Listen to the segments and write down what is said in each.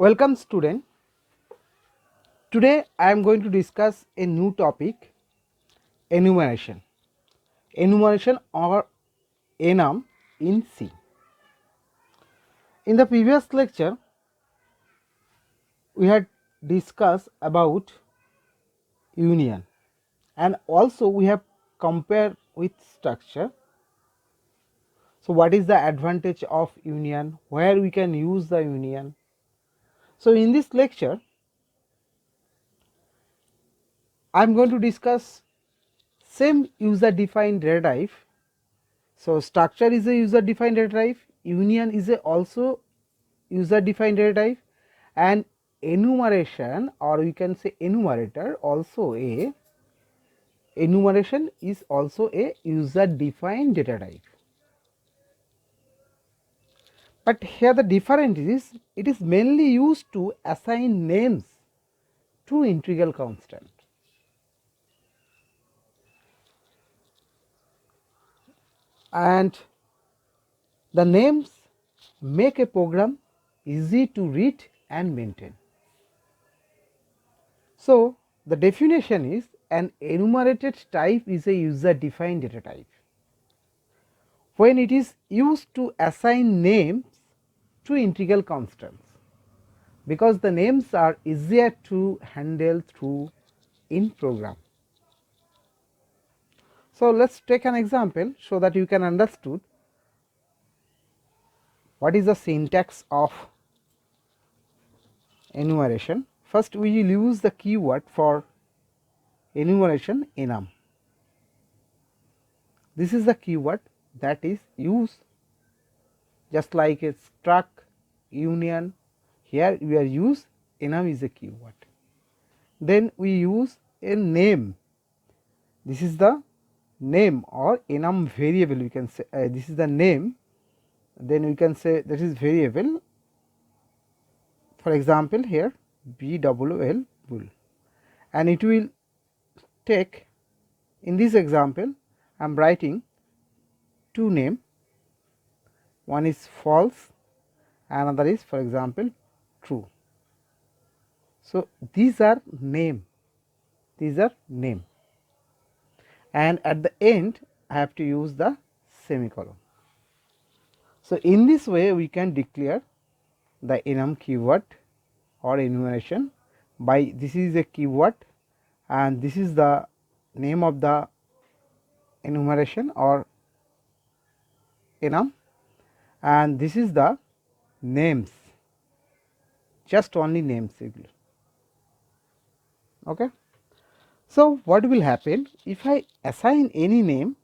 Welcome student. Today I am going to discuss a new topic, enumeration. Enumeration or enum in C. In the previous lecture we had discussed about union and also we have compared with structure. So what is the advantage of union, where we can use the union. So in this lecture I am going to discuss same user defined data type. So structure is a user defined data type, union is a also user defined data type, and enumeration or we can say enumerator also a enumeration is also a user defined data type. But here the difference is it is mainly used to assign names to integral constant. And the names make a program easy to read and maintain. So the definition is an enumerated type is a user defined data type when it is used to assign names to integral constants, because the names are easier to handle through in program. So let us take an example so that you can understood what is the syntax of enumeration. First we will use the keyword for enumeration enum. This is the keyword that is used just like a struct, union. Here we are use enum is a keyword. Then we use a name. This is the name or enum variable, we can say this is the name. Then we can say that is variable, for example here BWL bull, and it will take, in this example I am writing two name, one is false, another is for example true. So these are name, and at the end I have to use the semicolon. So in this way we can declare the enum keyword or enumeration by this is a keyword and this is the name of the enumeration or enum, and this is the names, just only names. Okay. So what will happen if I assign any name,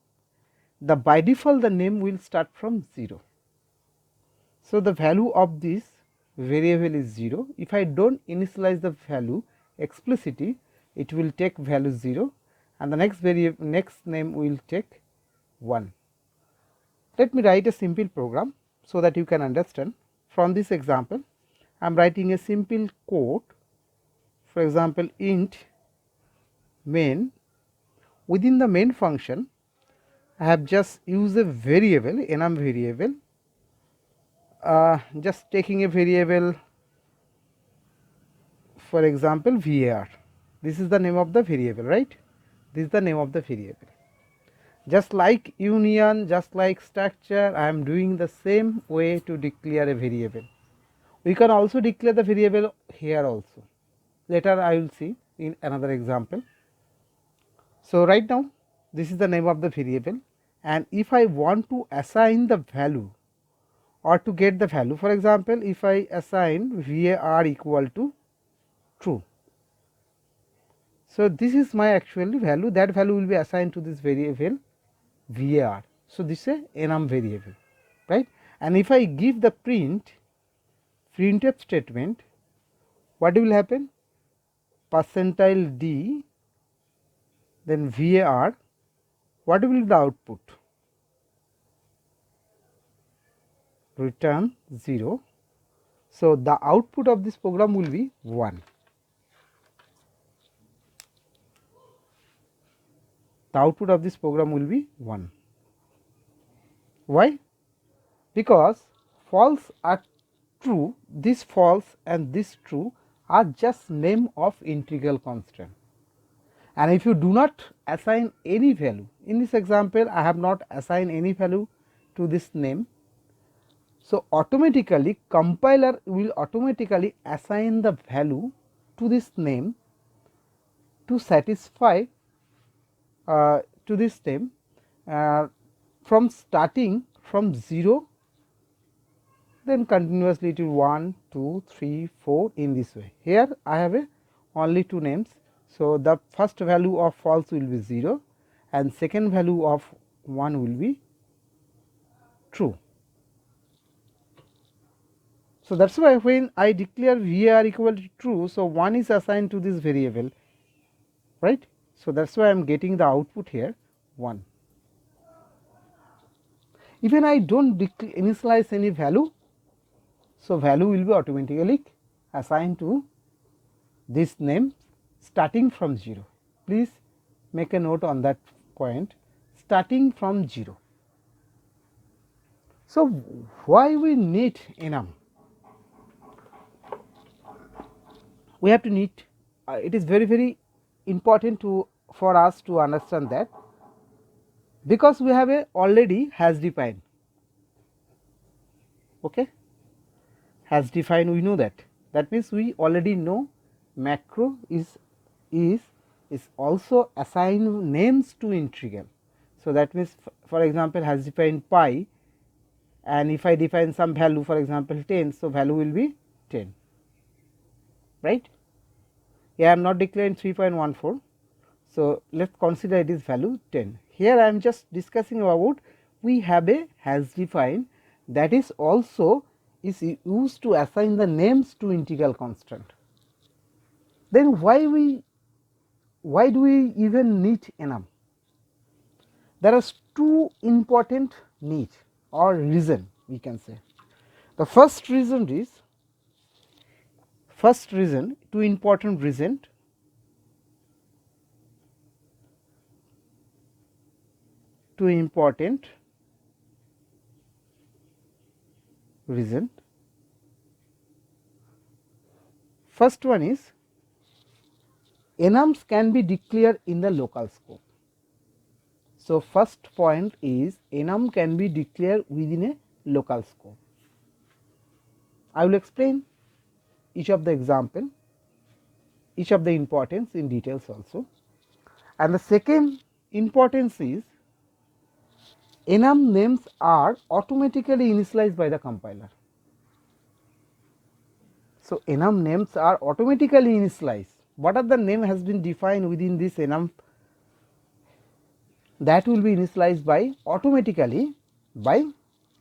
the by default the name will start from 0. So the value of this variable is 0. If I do not initialize the value explicitly, it will take value 0 and the next variable next name will take 1. Let me write a simple program so that you can understand. From this example I am writing a simple code, for example int main. Within the main function I have just used a variable, enum variable, just taking a variable, for example var. This is the name of the variable, right? This is the name of the variable. Just like union, just like structure, I am doing the same way to declare a variable. We can also declare the variable here also. Later I will see in another example. So right now this is the name of the variable, and if I want to assign the value or to get the value, for example if I assign var equal to true, so this is my actually value, that value will be assigned to this variable var. So this is a enum variable, right? And if I give the printf statement, what will happen? Percentile d, then var, what will be the output? Return 0. So the output of this program will be 1. The output of this program will be 1. Why? Because false or true, this false and this true are just name of integral constant. And if you do not assign any value, in this example I have not assigned any value to this name. So, automatically compiler will automatically assign the value to this name to satisfy to this name from starting from 0, then continuously to 1, 2, 3, 4 in this way. Here I have only 2 names. So, the first value of false will be 0 and second value of 1 will be true. So, that is why when I declare var equal to true, so 1 is assigned to this variable, right. So, that is why I am getting the output here 1. Even I do not initialize any value, so value will be automatically assigned to this name starting from 0. Please make a note on that point, starting from 0. So, why we need enum? We have to need it is very important for us to understand that, because we have already has defined, okay, has defined, we know that, that means we already know macro is also assign names to integral. So, that means for example has defined pi, and if I define some value, for example 10, so value will be 10, right. Here I am not declaring 3.14. So, let us consider it is value 10. Here I am just discussing about we have a has defined, that is also is used to assign the names to integral constant. Then why do we even need enum? There are 2 important need or reason, we can say. The first reason is, 2 important reason. First one is enums can be declared in the local scope. So, first point is enum can be declared within a local scope. I will explain each of the example, each of the importance in details also. And the second importance is enum names are automatically initialized by the compiler. So, enum names are automatically initialized. What are the name has been defined within this enum, that will be initialized by automatically by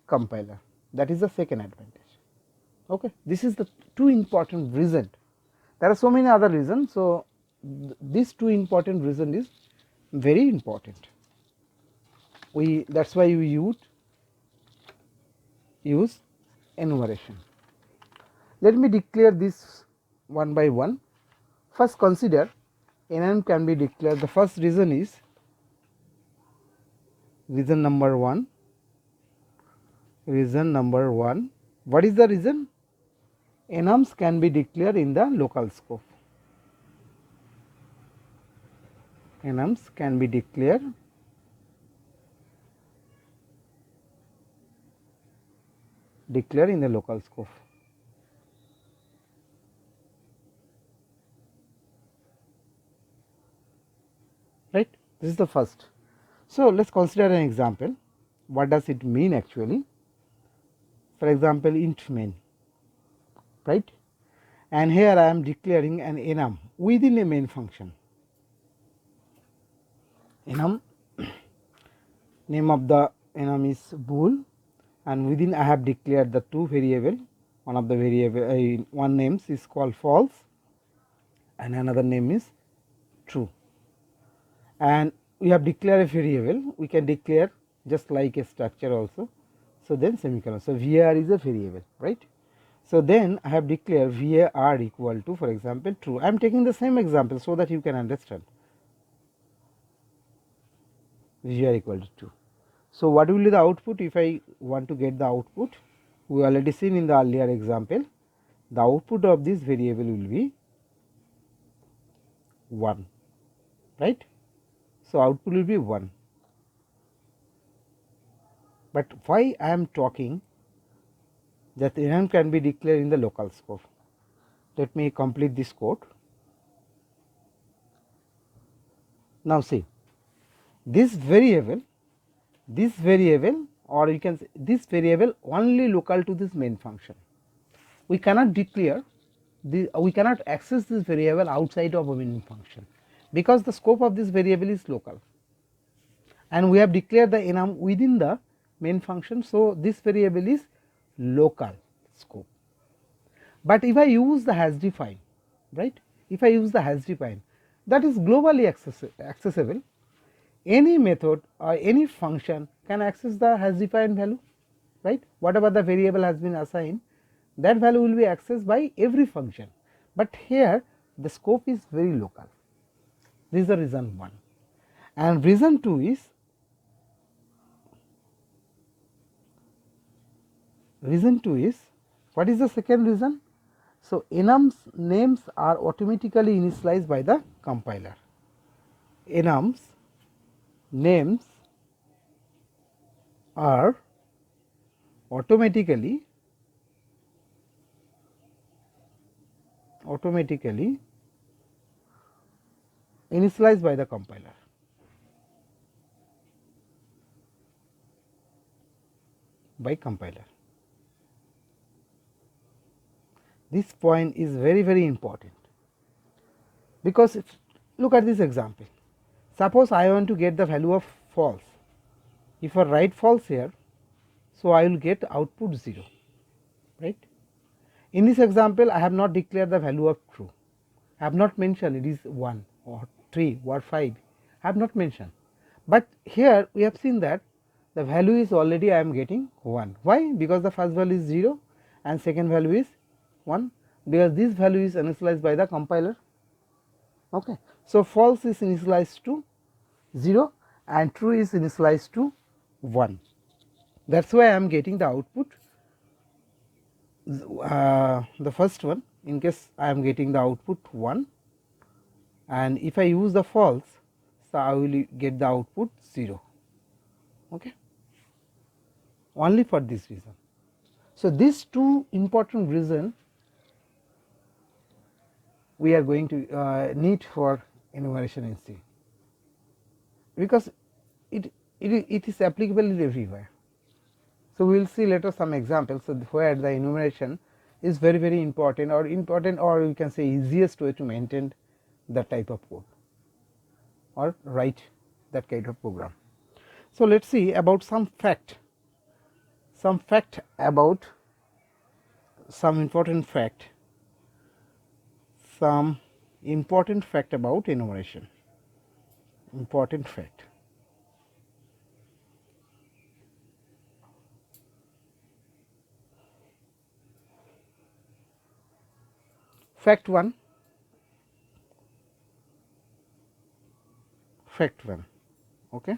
compiler. That is the second advantage. Okay. This is the 2 important reason. There are so many other reasons. So, this 2 important reason is very important. That is why we use enumeration. Let me declare this one by one. First, consider enum can be declared. The first reason is reason number 1. What is the reason? Enums can be declared in the local scope. Enums can be declared in the local scope. Right? This is the first. So, let us consider an example. What does it mean actually? For example, int main, right? And here I am declaring an enum within a main function. Enum, name of the enum is bool, and within I have declared the 2 variable. One of the variable one names is called false and another name is true, and we have declared a variable. We can declare just like a structure also. So, then semicolon. So, var is a variable, right. So, then I have declared var equal to, for example, true. I am taking the same example so that you can understand. var equal to 2. So, what will be the output if I want to get the output? we already seen in the earlier example, the output of this variable will be 1, right. So, output will be 1, but why I am talking that enum can be declared in the local scope. Let me complete this code. Now, see this variable or you can say this variable only local to this main function. We cannot declare we cannot access this variable outside of a main function, because the scope of this variable is local and we have declared the enum within the main function. So, this variable is local scope. But if I use the hash define, right, if I use the hash define, that is globally accessible. Any method or any function can access the hash defined value, right. Whatever the variable has been assigned, that value will be accessed by every function, but here the scope is very local. This is the reason 1, and reason 2 is what is the second reason? So, enums names are automatically initialized by the compiler. Enums names are automatically initialized by the compiler. This point is very important, because if, look at this example. Suppose I want to get the value of false. If I write false here, so I will get output 0, right. In this example, I have not declared the value of true. I have not mentioned it is 1 or 3 or 5, I have not mentioned, but here we have seen that the value is already I am getting 1. Why? Because the first value is 0 and second value is 1, because this value is initialized by the compiler. Okay. So, false is initialized to 0 and true is initialized to 1. That is why I am getting the output, the first one, in case I am getting the output 1, and if I use the false, so I will get the output 0, okay, only for this reason. So, these two important reasons we are going to need for enumeration in C, because it is applicable everywhere. So, we will see later some examples where the enumeration is very important, or you can say easiest way to maintain that type of code or write that kind of program. So, let us see about some important fact about enumeration. Important fact. Fact 1. Okay.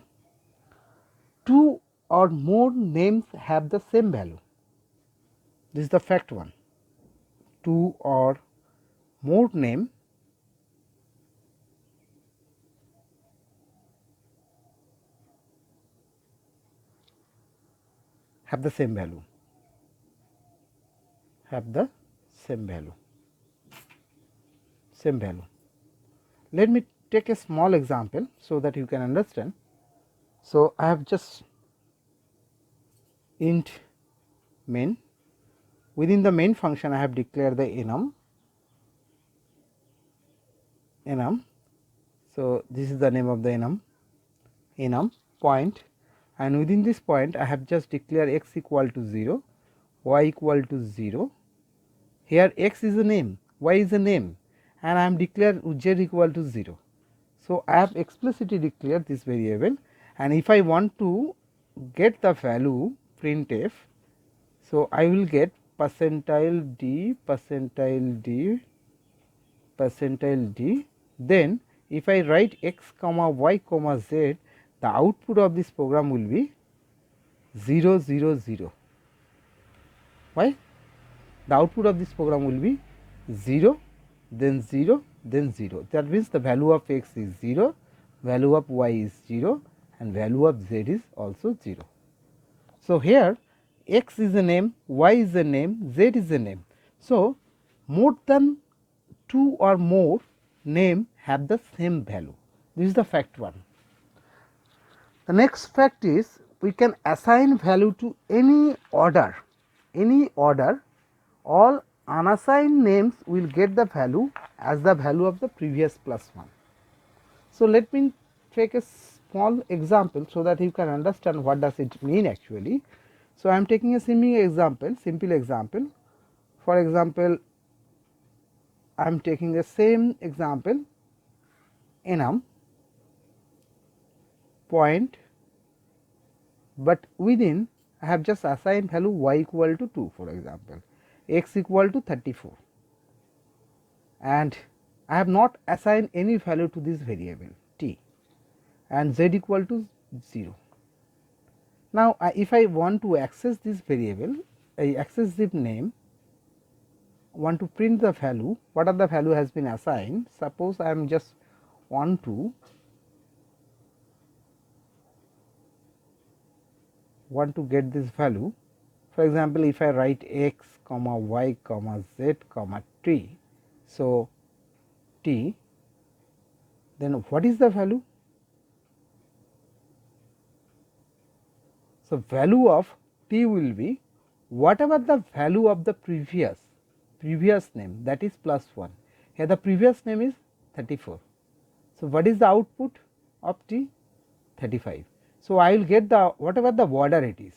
2 or more names have the same value. This is the fact 1. 2 or more name have the same value. Let me take a small example so that you can understand. So, I have just int main, within the main function I have declared the enum. So, this is the name of the enum point, and within this point I have just declared x equal to 0, y equal to 0. Here x is a name, y is a name, and I am declared z equal to 0. So, I have explicitly declared this variable, and if I want to get the value printf, so I will get %d, then if I write x comma y comma z, the output of this program will be 0 0 0. Why? The output of this program will be 0, then 0, then 0. That means the value of x is 0, value of y is 0 and value of z is also 0. So, here x is a name, y is a name, z is a name. So, more than 2 or more name have the same value. This is the fact 1. The next fact is we can assign value to any order. All unassigned names will get the value as the value of the previous plus 1. So, let me take a small example so that you can understand what does it mean actually. So, I am taking a simple example. For example, I am taking the same example enum point, but within I have just assigned value y equal to 2, for example, x equal to 34, and I have not assigned any value to this variable t, and z equal to 0. Now, if I want to access this variable, I access the name, want to print the value, what are the value has been assigned. Suppose I am just want to get this value. For example, if I write x comma y comma z comma t, so t, then what is the value? So, value of t will be whatever the value of the previous name, that is plus 1. Here the previous name is 34. So, what is the output of t? 35. So, I will get the whatever the order it is.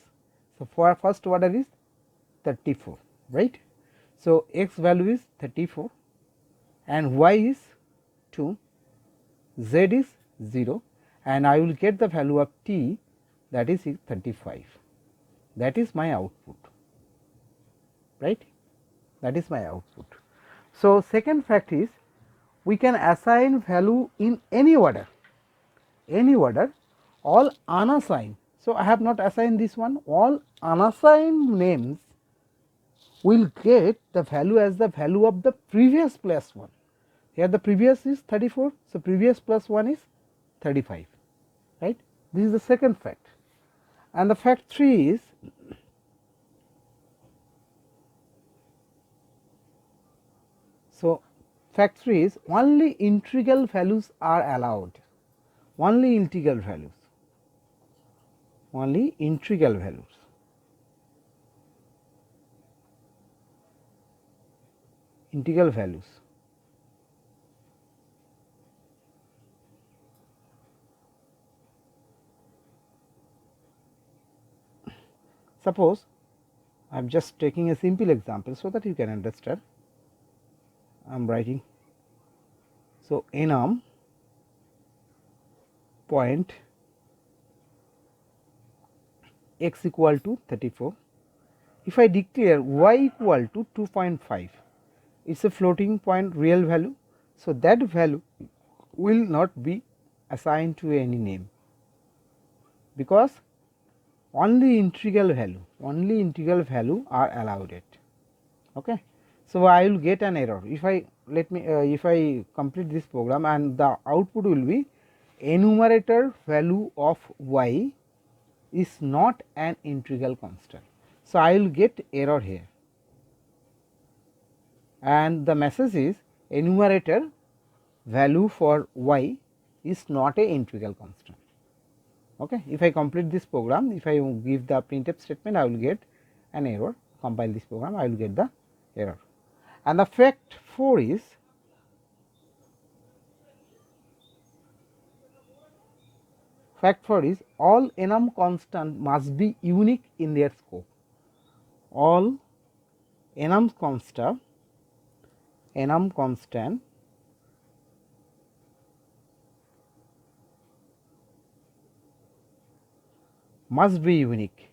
So, for first order is 34, right. So, x value is 34 and y is 2, z is 0, and I will get the value of t, that is 35. That is my output, right. That is my output. So, second fact is we can assign value in any order, all unassigned. So, I have not assigned this one, all unassigned names will get the value as the value of the previous plus 1. Here the previous is 34. So, previous plus 1 is 35, right. This is the second fact. And the fact 3 is fact 3 is only integral values are allowed, only integral values. Suppose I am just taking a simple example so that you can understand. I am writing, so enum point x equal to 34. If I declare y equal to 2.5, it is a floating point real value. So, that value will not be assigned to any name, because only integral value are allowed it. Okay. So, I will get an error if I if I complete this program, and the output will be enumerator value of y is not an integral constant. So, I will get error here, and the message is enumerator value for y is not a integral constant. Okay. If I complete this program, if I give the printf statement, I will get an error. Compile this program, I will get the error. And the fact 4 is all enum constant must be unique in their scope. All enum constant must be unique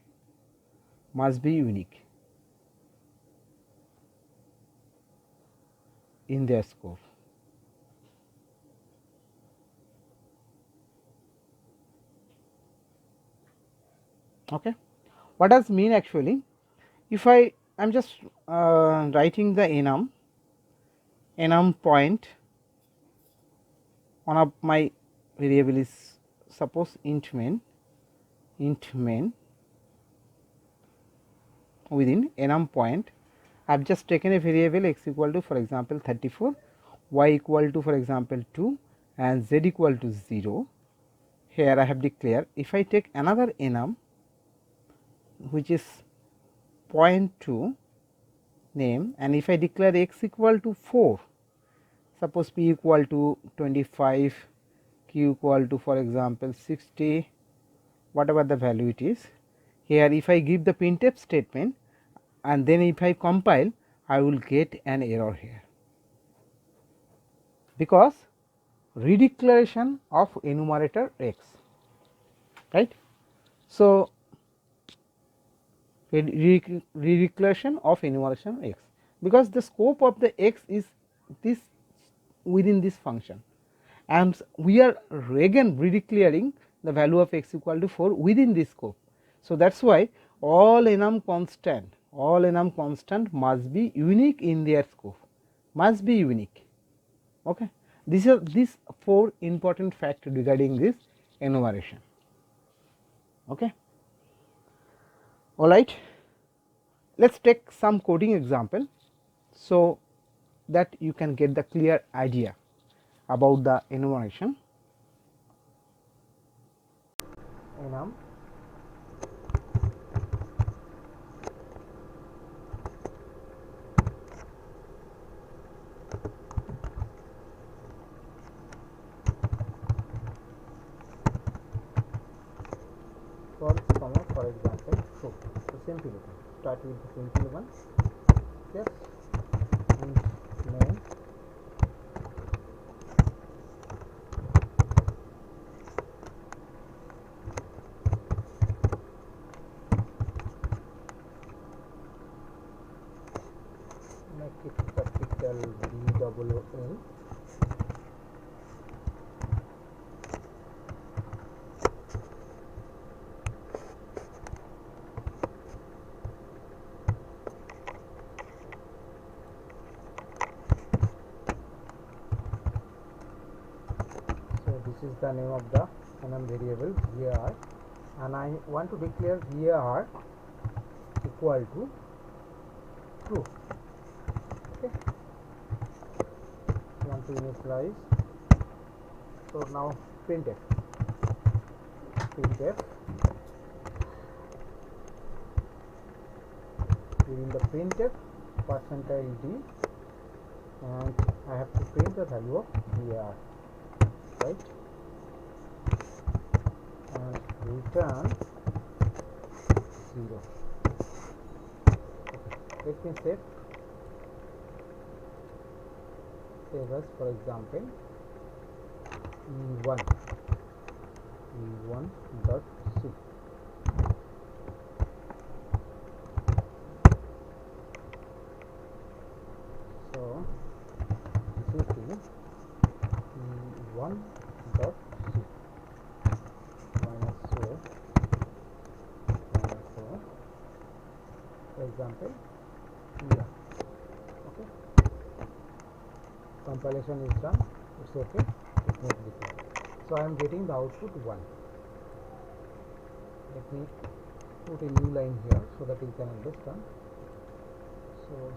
in their scope. Okay. What does mean actually? If I I am just writing the enum point. One of my variable is suppose int main within enum point. I have just taken a variable x equal to, for example, 34, y equal to, for example, 2 and z equal to 0. Here I have declared if I take another enum which is point to name, and if I declare x equal to 4, suppose p equal to 25, q equal to, for example, 60, whatever the value it is. Here if I give the printf statement and then if I compile, I will get an error here, because redeclaration of enumerator x, right. So, redeclaration of enumeration x, because the scope of the x is this within this function, and we are again redeclaring the value of x equal to 4 within this scope. So, that is why all enum constant must be unique in their scope, must be unique. Okay. These are these 4 important facts regarding this enumeration. Okay. All right. Let us take some coding example, so that you can get the clear idea about the enumeration. Enum false, for example, true. So, simple one. Start with the simple one. Yes. Int main make it capital BOOL. This is the name of the enum variable var, and I want to declare var equal to true. Okay. Want to initialize. So, now printf within the printf %d, and I have to print the value of var, right, and return 0. Okay. Let me save as, for example, e1.c. So, this is the e1.c minus so, for example, yeah. Okay. Compilation is done, it is okay, it makes declare. So, I am getting the output 1. Let me put a new line here so that you can understand. So,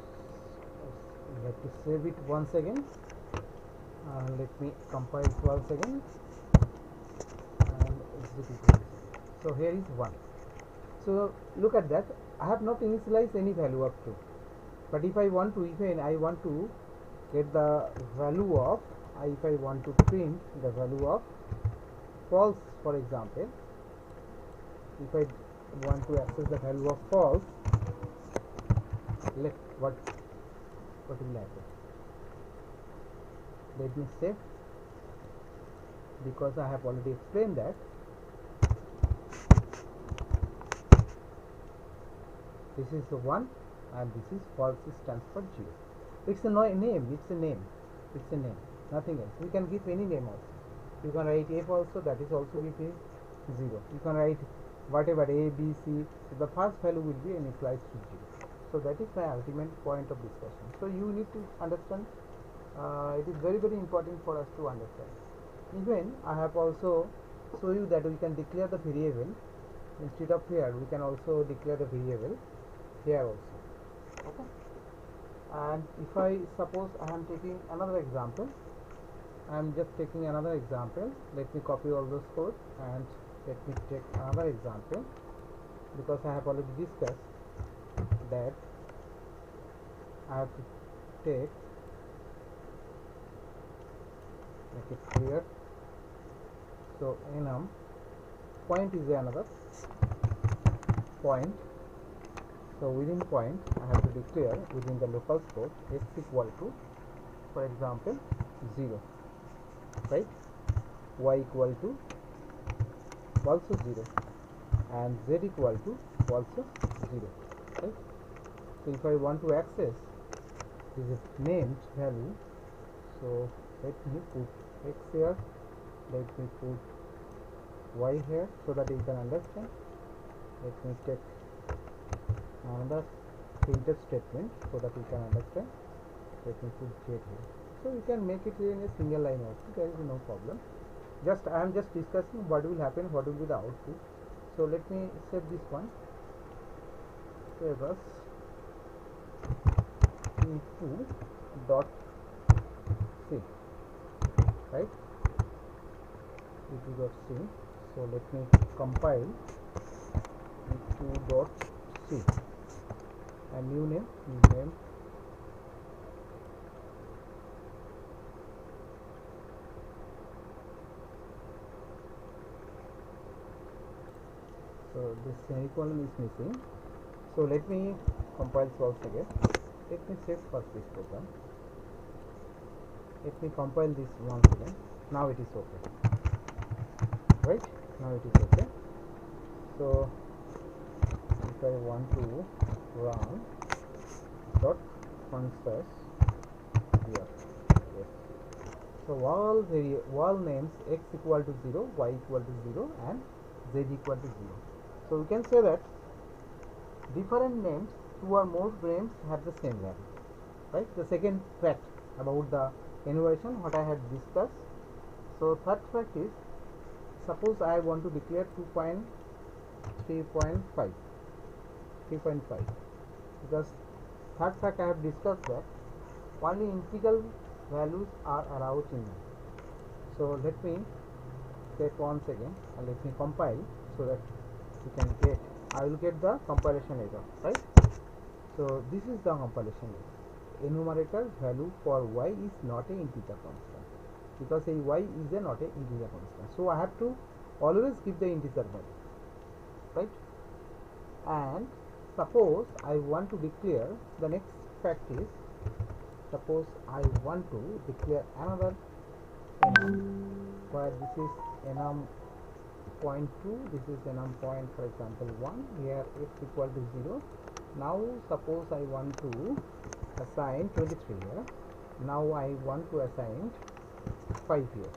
we have to save it once again, and let me compile once again and execute it. So, here is 1. So, look at that, I have not initialized any value of 2, but if I want to, get the value of, if I want to print the value of false, for example, if I want to access the value of false, what will happen? Let me save, because I have already explained that. This is the 1 and this is false, stands for 0. It's a name, nothing else. We can give any name also. You can write F also, that is also with 0. You can write whatever A, B, C. So, the first value will be initialized to 0. So that is my ultimate point of discussion. So you need to understand, it is very important for us to understand. Even I have also show you that we can declare the variable instead of here. We can also declare the variable here also. Okay. And if I suppose I am taking another example, I am just taking another example. Let me copy all those code and let me take another example, because I have already discussed that I have to take, make it clear. So enum point is another point. So within point I have to declare within the local scope x equal to, for example, 0, right, y equal to also 0, and z equal to also 0, right. So if I want to access this named value, so let me put x here, let me put y here, so that you can understand. Let me take another printf statement so that you can understand. Let me put z here. So you can make it in a single line also, there is no problem. Just I am just discussing what will happen, what will be the output. So let me save this one. Save as e2 dot c, right, e2 dot c. So let me compile e2 dot c and new name so this semicolon is missing. So let me compile once again. Let me save first this program. Let me compile this once again. Now it is okay, right, now it is okay. So if I want to run dot functions here, yes. So all names x equal to 0, y equal to 0, and z equal to 0. So we can say that different names, two or more names have the same value, right. The second fact about the enumeration what I had discussed. So third fact is, suppose I want to declare 3.5, because third fact I have discussed that only integral values are allowed in them. So let me take once again and let me compile so that you can get, I will get the compilation error, right. So this is the compilation error. Enumerator value for y is not an integer constant, because a y is a not an integer constant. So I have to always give the integer value, right. And suppose I want to declare, the next fact is, suppose I want to declare another enum, where this is enum point 2, this is enum point, for example, 1, here x equal to 0. Now suppose I want to assign 23 here. Now I want to assign 5 here.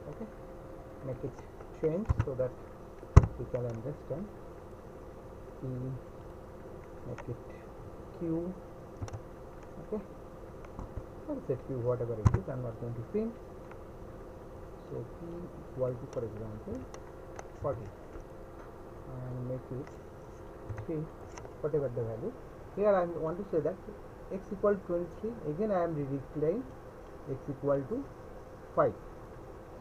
Okay, make it change so that you can understand. P, make it Q. Okay, or set Q, whatever it is. I'm not going to print. So P equal to, for example, 40, and make it 3, whatever the value. Here I want to say that x equal to 23. Again I am declaring x equal to 5.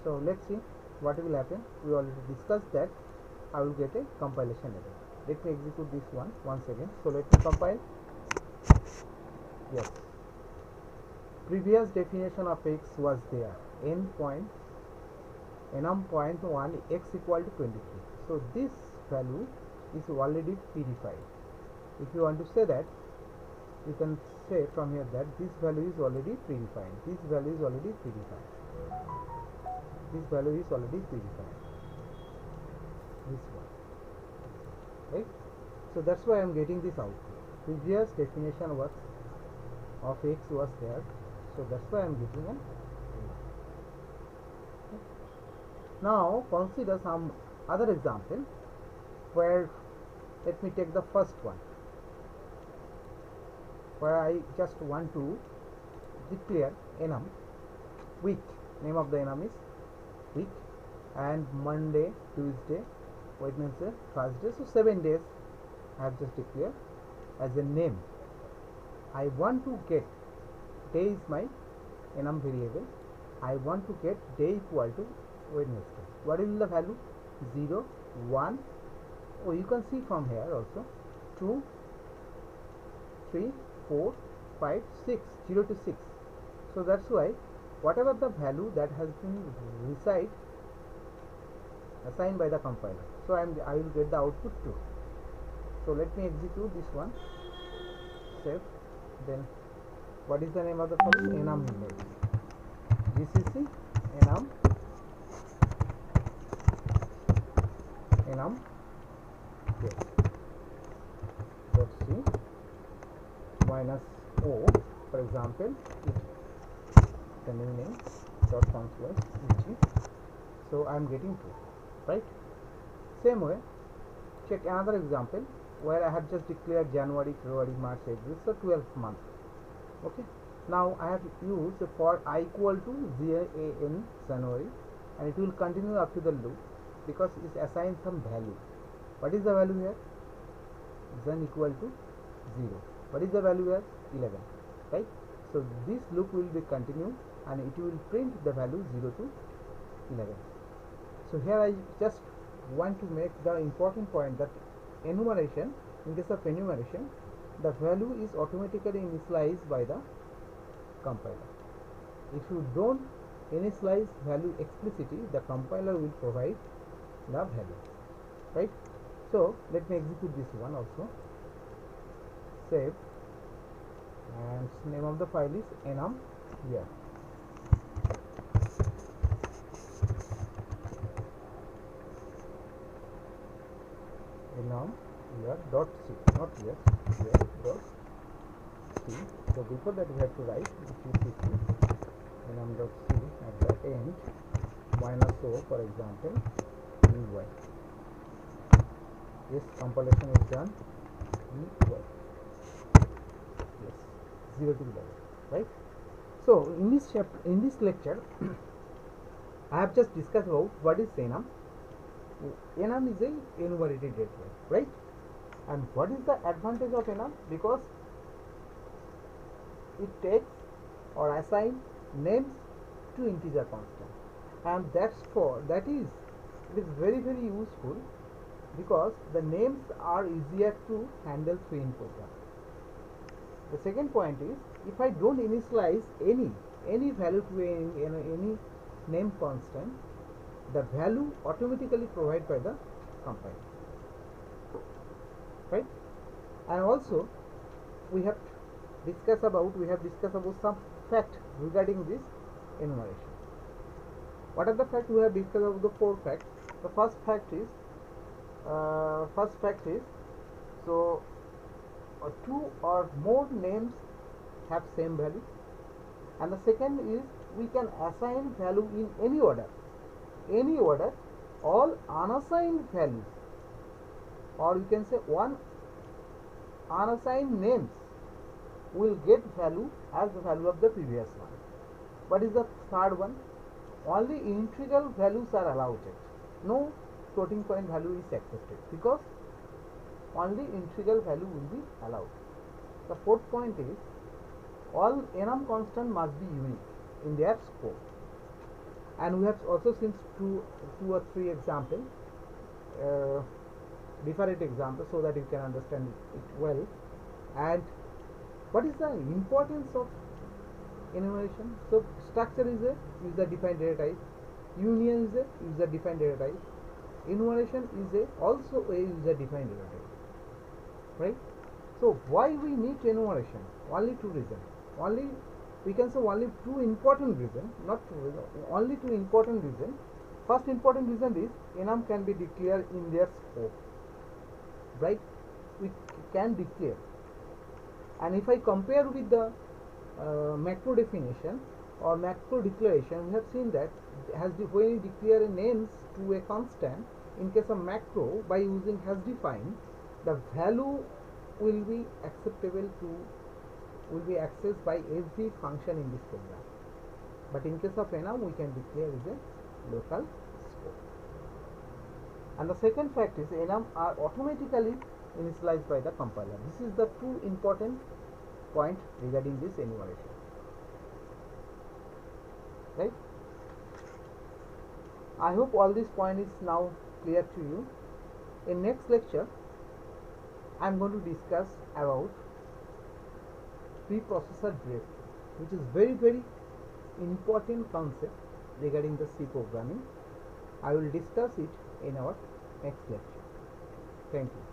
So let's see what will happen. We already discussed that I will get a compilation error. Let me execute this one once again. So let me compile. Yes, previous definition of x was there, enum point 1 x equal to 23. So this value is already predefined. If you want to say that, you can say from here that this value is already predefined. This value is already predefined. This value is already predefined. This one, right? So that's why I am getting this output. Previous definition was of x was there, so that's why I am getting an error. Okay. Now consider some other example where, let me take the first one. where I just want to declare enum week. Name of the enum is week, and Monday, Tuesday, Wednesday, Thursday. So 7 days I have just declared as a name. I want to get day is my enum variable. I want to get day equal to Wednesday. What is the value? 0, 1. Oh, you can see from here also 2, 3, 4, 5, 6, 0 to 6. So that's why whatever the value that has been assigned by the compiler, so I will get the output 2. So let me execute this one, save. Then what is the name of the file? Enum index. GCC enum yes, dot c minus o, for example, the new name dot console eg. So I am getting 2, right? Same way, check another example where I have just declared January, February, March, April, so 12th month. Okay, now I have used for I equal to JAN January, and it will continue up to the loop because it assigns some value. What is the value here? Jan equal to 0. What is the value here? 11, right? So this loop will be continued and it will print the value 0 to 11. So here I just want to make the important point that enumeration, in case of enumeration, the value is automatically initialized by the compiler. If you don't initialize value explicitly, the compiler will provide the value, right? So let me execute this one also, save, and name of the file is enum here. Enum here dot c, not here dot c. So before that we have to write gcc enum dot c at the end minus o, for example, ey. Yes, compilation is done. Ey. Yes, 0 to 11, right? So in this lecture I have just discussed about what is enum. Enum is a enumerated data type, right? And what is the advantage of enum? Because it takes or assigns names to integer constant, and it is very useful because the names are easier to handle through in program. The second point is, if I don't initialize any value to any name constant, the value automatically provided by the compiler, right? And also we have discussed about some fact regarding this enumeration. What are the facts? We have discussed about the 4 facts. The first fact is so 2 or more names have same value, and the second is we can assign value in any order, all unassigned values, or you can say one unassigned names will get value as the value of the previous one. What is the third one? Only integral values are allowed. No floating point value is accepted because only integral value will be allowed. The fourth point is all enum constant must be unique in their scope. And we have also seen two or three examples, different examples, so that you can understand it well. And what is the importance of enumeration? So structure is a user defined data type, union is a user defined data type, enumeration is also a user defined data type, right? So why we need enumeration? Only two reasons. We can say only two important reasons, not two reasons, only two important reasons. First important reason is enum can be declared in their scope, right? We can declare, and if I compare with the macro definition or macro declaration, we have seen that when you declare names to a constant, in case of macro, by using has defined, the value will be acceptable to will be accessed by every function in this program. But in case of enum, we can declare is a local scope. And the second fact is enum are automatically initialized by the compiler. This is the two important point regarding this enumeration. Right? I hope all this point is now clear to you. In next lecture, I am going to discuss about preprocessor drift, which is very important concept regarding the C programming. I will discuss it in our next lecture. Thank you.